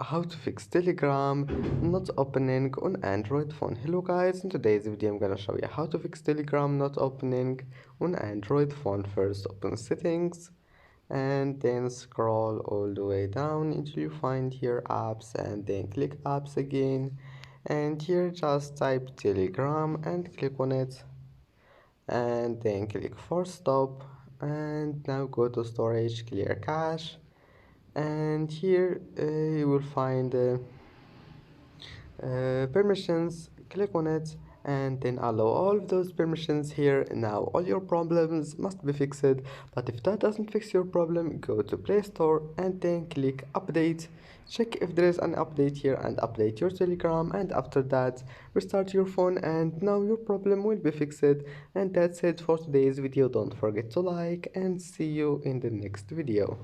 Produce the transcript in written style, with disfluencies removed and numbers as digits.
How to fix Telegram not opening on Android phone. Hello guys, in today's video I'm gonna show you how to fix Telegram not opening on Android phone. First open settings and then scroll all the way down until you find here apps and then click apps again, and here just type Telegram and click on it and then click force stop, and now go to storage, clear cache, and here you will find permissions. Click on it and then allow all of those permissions here. Now all your problems must be fixed, but if that doesn't fix your problem, go to Play Store and then click update. Check if there is an update here and update your Telegram, and after that restart your phone and now your problem will be fixed. And that's it for today's video. Don't forget to like and see you in the next video.